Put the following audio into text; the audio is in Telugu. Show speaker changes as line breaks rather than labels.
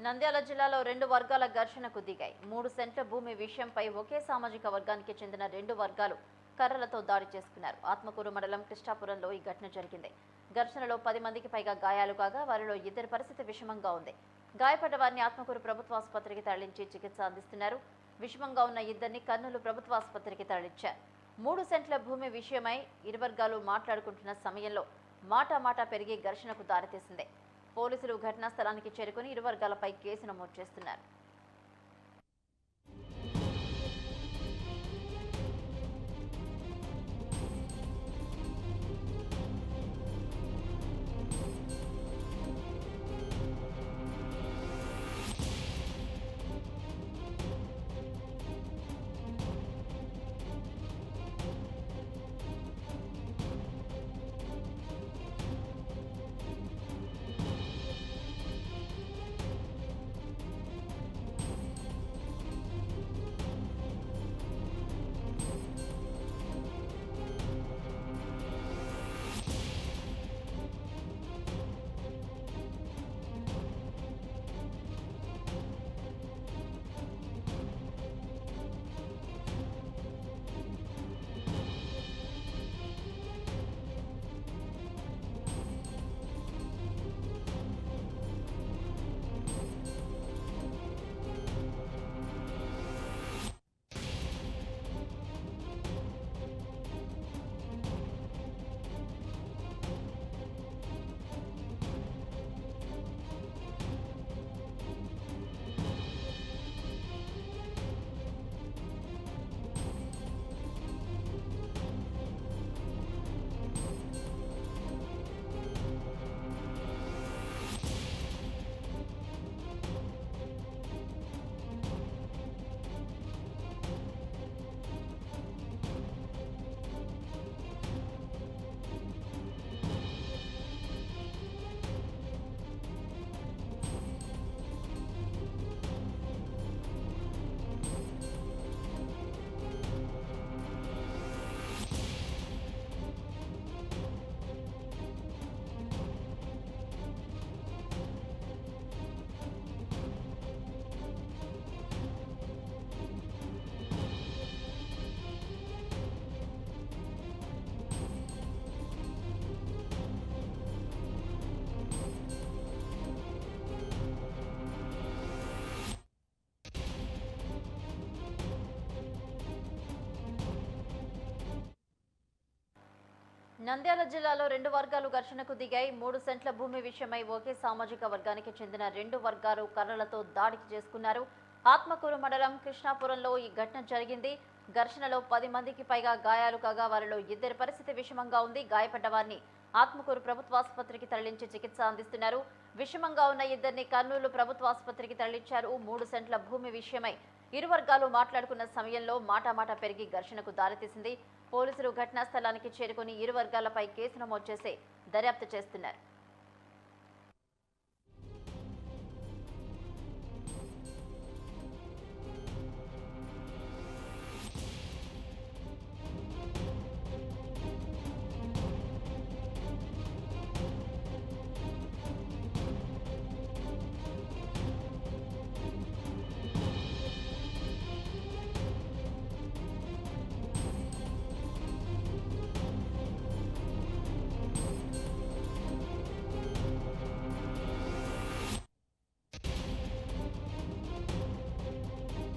నంద్యాల జిల్లాలో రెండు వర్గాల ఘర్షణకు దిగాయి. 3 సెంట్ల భూమి విషయంపై ఒకే సామాజిక వర్గానికి చెందిన రెండు వర్గాలు కర్రలతో దాడి చేసుకున్నారు. ఆత్మకూరు మండలం కృష్ణాపురంలో ఈ ఘటన జరిగింది. ఘర్షణలో 10 మందికి పైగా గాయాలు కాగా వారిలో ఇద్దరి పరిస్థితి విషమంగా ఉంది. గాయపడ్డ వారిని ఆత్మకూరు ప్రభుత్వ ఆసుపత్రికి తరలించి చికిత్స అందిస్తున్నారు. విషమంగా ఉన్న ఇద్దరిని కర్నూలు ప్రభుత్వ ఆసుపత్రికి తరలించారు. 3 సెంట్ల భూమి విషయమై ఇరు వర్గాలు మాట్లాడుకుంటున్న సమయంలో మాట పెరిగి ఘర్షణకు దారితీసింది. పోలీసులు ఘటనా స్థలానికి చేరుకుని ఇరు వర్గాలపై కేసు నమోదు చేస్తున్నారు. నంద్యాల జిల్లాలో రెండు వర్గాలు ఘర్షణకు దిగాయి. 3 సెంట్ల భూమి విషయమై ఒకే సామాజిక వర్గానికి చెందిన రెండు వర్గాలు కర్రలతో దాడికి చేసుకున్నారు. ఆత్మకూరు మండలం కృష్ణాపురంలో ఈ ఘటన జరిగింది. ఘర్షణలో 10 మందికి పైగా గాయాలు కాగా వారిలో ఇద్దరి పరిస్థితి విషమంగా ఉంది. గాయపడ్డ వారిని ఆత్మకూరు ప్రభుత్వ ఆసుపత్రికి తరలించి చికిత్స అందిస్తున్నారు. విషమంగా ఉన్న ఇద్దరిని కర్నూలు ప్రభుత్వ ఆసుపత్రికి తరలించారు. 3 సెంట్ల భూమి విషయమై ఇరు వర్గాలు మాట్లాడుకున్న సమయంలో మాట పెరిగి ఘర్షణకు దారితీసింది. పోలీసులు ఘటనా స్థలానికి చేరుకుని ఇరు వర్గాలపై కేసు నమోదు చేసి దర్యాప్తు చేస్తున్నారు.